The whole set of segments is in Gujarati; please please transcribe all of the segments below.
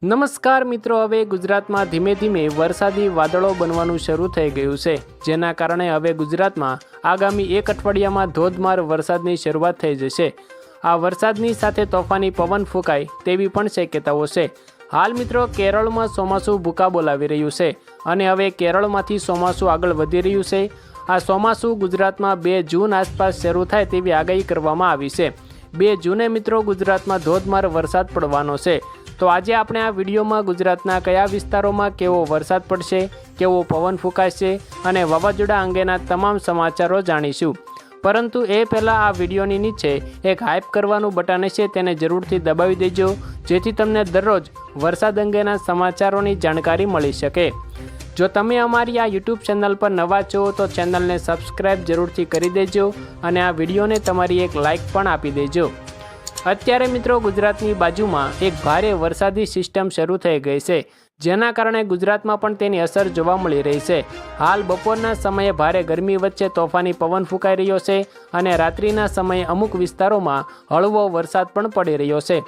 નમસ્કાર મિત્રો, હવે ગુજરાતમાં ધીમે ધીમે વરસાદી વાદળો બનવાનું શરૂ થઈ ગયું છે, જેના કારણે હવે ગુજરાતમાં આગામી એક અઠવાડિયામાં ધોધમાર વરસાદની શરૂઆત થઈ જશે। આ વરસાદની સાથે તોફાની પવન ફૂંકાય તેવી પણ શક્યતાઓ છે। હાલ મિત્રો, કેરળમાં ચોમાસું ભૂકા બોલાવી રહ્યું છે અને હવે કેરળમાંથી ચોમાસું આગળ વધી રહ્યું છે। આ ચોમાસું ગુજરાતમાં 2 જૂન આસપાસ શરૂ થાય તેવી આગાહી કરવામાં આવી છે। 2 જૂને મિત્રો ગુજરાતમાં ધોધમાર વરસાદ પડવાનો છે। તો આજે આપણે આ વિડીયોમાં ગુજરાતના કયા વિસ્તારોમાં કેવો વરસાદ પડશે, કેવો પવન ફૂંકાશે અને વાવાઝોડા અંગેના તમામ સમાચારો જાણીશું। પરંતુ એ પહેલાં આ વિડીયોની નીચે એક હાઇપ કરવાનું બટન છે, તેને જરૂરથી દબાવી દેજો, જેથી તમને દરરોજ વરસાદ અંગેના સમાચારોની જાણકારી મળી શકે। જો તમે અમારી આ યુટ્યુબ ચેનલ પર નવા છો તો ચેનલને સબસ્ક્રાઈબ જરૂરથી કરી દેજો અને આ વિડીયોને તમારી એક લાઇક પણ આપી દેજો। અત્યારે મિત્રો ગુજરાતની બાજુમાં એક ભારે વરસાદી સિસ્ટમ શરૂ થઈ ગઈ છે, જેના કારણે ગુજરાતમાં પણ તેની અસર જોવા મળી રહી છે। હાલ બપોરના સમયે ભારે ગરમી વચ્ચે તોફાની પવન ફૂંકાઈ રહ્યો છે અને રાત્રિના સમયે અમુક વિસ્તારોમાં હળવો વરસાદ પણ પડી રહ્યો છે।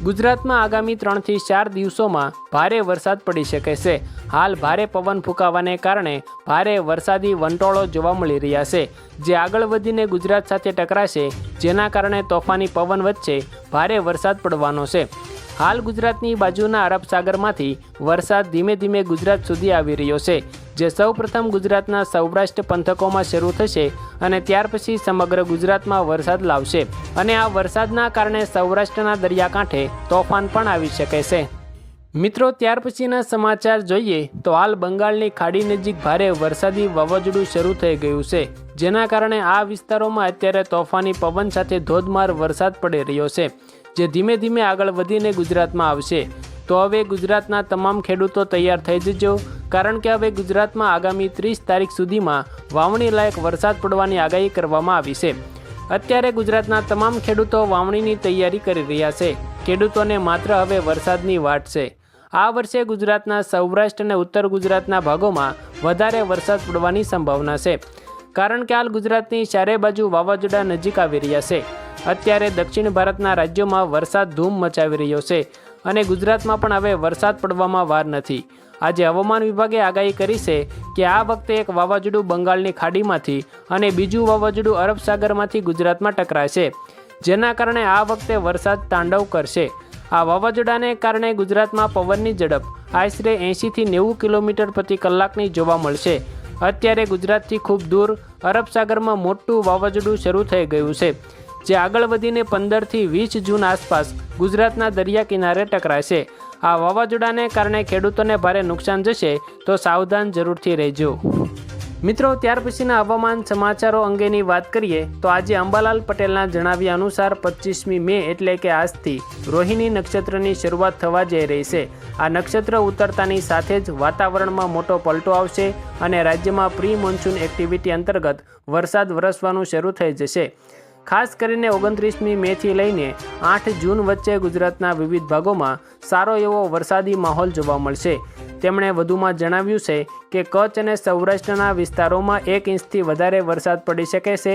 ગુજરાતમાં આગામી 3 થી 4 દિવસોમાં ભારે વરસાદ પડી શકે છે। હાલ ભારે પવન ફૂંકાવાને કારણે ભારે વરસાદી વંટોળો જોવા મળી રહ્યા છે, જે આગળ વધીને ગુજરાત સાથે ટકરાશે, જેના કારણે તોફાની પવન વચ્ચે ભારે વરસાદ પડવાનો છે। હાલ ગુજરાતની બાજુના અરબ સાગરમાંથી વરસાદ ધીમે ધીમે ગુજરાત સુધી આવી રહ્યો છે, જે સૌપ્રથમ ગુજરાતના સૌરાષ્ટ્ર પંથકોમાં શરૂ થશે અને ત્યાર પછી સમગ્ર ગુજરાતમાં વરસાદ લાવશે અને આ વરસાદના કારણે સૌરાષ્ટ્રના દરિયાકાંઠે તોફાન પણ આવી શકે છે। મિત્રો, ત્યાર પછીના સમાચાર જોઈએ તો હાલ બંગાળની ખાડી નજીક ભારે વરસાદી વાવાઝોડું શરૂ થઈ ગયું છે, જેના કારણે આ વિસ્તારોમાં અત્યારે તોફાની પવન સાથે ધોધમાર વરસાદ પડી રહ્યો છે, જે ધીમે ધીમે આગળ વધીને ગુજરાતમાં આવશે। તો હવે ગુજરાતના તમામ ખેડૂતો તૈયાર થઈ જજો, કારણ કે હવે ગુજરાતમાં આગામી 30 તારીખ સુધીમાં વાવણી લાયક વરસાદ પડવાની આગાહી કરવામાં આવી છે। અત્યારે ગુજરાતના તમામ ખેડૂતો વાવણીની તૈયારી કરી રહ્યા છે। ખેડૂતોને માત્ર હવે વરસાદની વાટ છે। આ વર્ષે ગુજરાતના સૌરાષ્ટ્ર અને ઉત્તર ગુજરાતના ભાગોમાં વધારે વરસાદ પડવાની સંભાવના છે, કારણ કે હાલ ગુજરાતની ચારે બાજુ વાવાઝોડા નજીક આવી રહ્યા છે। અત્યારે દક્ષિણ ભારતના રાજ્યોમાં વરસાદ ધૂમ મચાવી રહ્યો છે અને ગુજરાતમાં પણ હવે વરસાદ પડવામાં વાર નથી। આજે હવામાન વિભાગે આગાહી કરી છે કે આ વખતે એક વાવાઝોડું બંગાળની ખાડીમાંથી અને બીજું વાવાઝોડું અરબ સાગરમાંથી ગુજરાતમાં ટકરાશે, જેના કારણે આ વખતે વરસાદ તાંડવ કરશે। આ વાવાઝોડાને કારણે ગુજરાતમાં પવનની ઝડપ આશરે 80 થી 90 કિલોમીટર પ્રતિ કલાકની જોવા મળશે। અત્યારે ગુજરાતથી ખૂબ દૂર અરબ સાગરમાં મોટું વાવાઝોડું શરૂ થઈ ગયું છે, જે આગળ વધીને 15 થી 20 જૂન આસપાસ ગુજરાતના દરિયા કિનારે ટકરાશે। આ વાવાઝોડાને કારણે ખેડૂતોને ભારે નુકસાન જશે, તો સાવધાન જરૂરથી રહેજો। મિત્રો, ત્યાર પછીના હવામાન સમાચારો અંગેની વાત કરીએ તો આજે અંબાલાલ પટેલના જણાવ્યા અનુસાર 25મી મે એટલે કે આજથી રોહિણી નક્ષત્રની શરૂઆત થવા જઈ રહી છે। આ નક્ષત્ર ઉતરતાની સાથે જ વાતાવરણમાં મોટો પલટો આવશે અને રાજ્યમાં પ્રી મોન્સૂન એક્ટિવિટી અંતર્ગત વરસાદ વરસવાનું શરૂ થઈ જશે। ખાસ કરીને 29મી મેથી લઈને 8 જૂન વચ્ચે ગુજરાતના વિવિધ ભાગોમાં સારો એવો વરસાદી માહોલ જોવા મળશે। તેમણે વધુમાં જણાવ્યું છે કે કચ્છ અને સૌરાષ્ટ્રના વિસ્તારોમાં 1 ઇંચથી વધારે વરસાદ પડી શકે છે,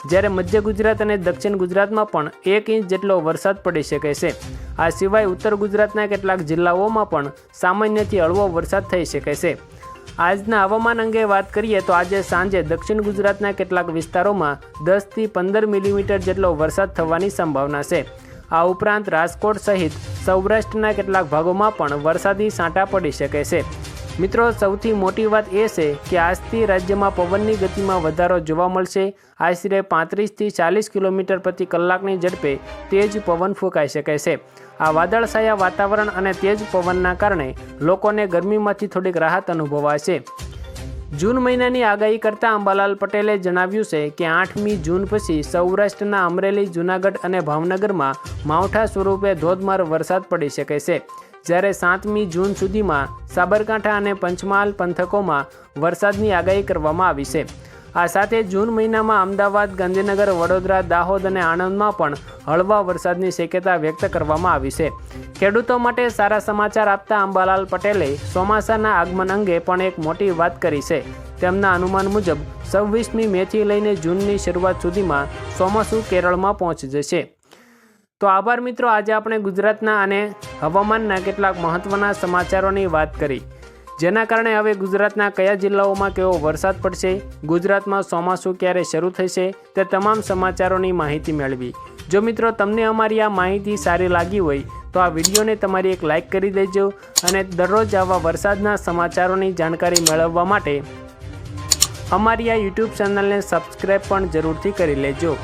જ્યારે મધ્ય ગુજરાત અને દક્ષિણ ગુજરાતમાં પણ 1 ઇંચ જેટલો વરસાદ પડી શકે છે। આ સિવાય ઉત્તર ગુજરાતના કેટલાક જિલ્લાઓમાં પણ સામાન્યથી હળવો વરસાદ થઈ શકે છે। આજના હવામાન અંગે વાત કરીએ તો આજે સાંજે દક્ષિણ ગુજરાતના કેટલાક વિસ્તારોમાં 10 થી 15 મિલીમીટર જેટલો વરસાદ થવાની સંભાવના છે। આ ઉપરાંત રાજકોટ સહિત સૌરાષ્ટ્રના કેટલાક ભાગોમાં પણ વરસાદી છાંટા પડી શકે છે। મિત્રો, સૌથી મોટી વાત એ છે કે આજથી રાજ્યમાં પવનની ગતિમાં વધારો જોવા મળશે। આશરે 35 થી 40 કિલોમીટર પ્રતિ કલાકની ઝડપે તેજ પવન ફૂંકાઈ શકે છે। આ વાદળછાયા વાતાવરણ અને તેજ પવનના કારણે લોકોને ગરમીમાંથી થોડીક રાહત અનુભવાશે। જૂન મહિનાની આગાહી કરતા અંબાલાલ પટેલે જણાવ્યું છે કે 8મી જૂન પછી સૌરાષ્ટ્રના અમરેલી, જૂનાગઢ અને ભાવનગરમાં માવઠા સ્વરૂપે ધોધમાર વરસાદ પડી શકે છે, જ્યારે 7મી જૂન સુધીમાં સાબરકાંઠા અને પંચમહાલ પંથકોમાં વરસાદની આગાહી કરવામાં આવી છે। આ સાથે જૂન મહિનામાં અમદાવાદ, ગાંધીનગર, વડોદરા, દાહોદ અને આણંદમાં પણ હળવા વરસાદની શક્યતા વ્યક્ત કરવામાં આવી છે। ખેડૂતો માટે સારા સમાચાર આપતા અંબાલાલ પટેલે ચોમાસાના આગમન અંગે પણ એક મોટી વાત કરી છે। તેમના અનુમાન મુજબ 26મી મેથી લઈને જૂનની શરૂઆત સુધીમાં ચોમાસું કેરળમાં પહોંચી જશે। તો આભાર મિત્રો, આજે આપણે ગુજરાતના અને હવામાનના કેટલાક મહત્ત્વના સમાચારોની વાત કરી, જેના કારણે હવે ગુજરાતના કયા જિલ્લાઓમાં કેવો વરસાદ પડશે, ગુજરાતમાં ચોમાસું ક્યારે શરૂ થશે, તે તમામ સમાચારોની માહિતી મેળવી. જો મિત્રો તમને અમારી આ માહિતી સારી લાગી હોય તો આ વિડીયોને તમારી એક લાઇક કરી દેજો અને દરરોજ આવા વરસાદના સમાચારોની જાણકારી મેળવવા માટે અમારી આ યુટ્યુબ ચેનલને સબસ્ક્રાઈબ પણ જરૂરથી કરી લેજો.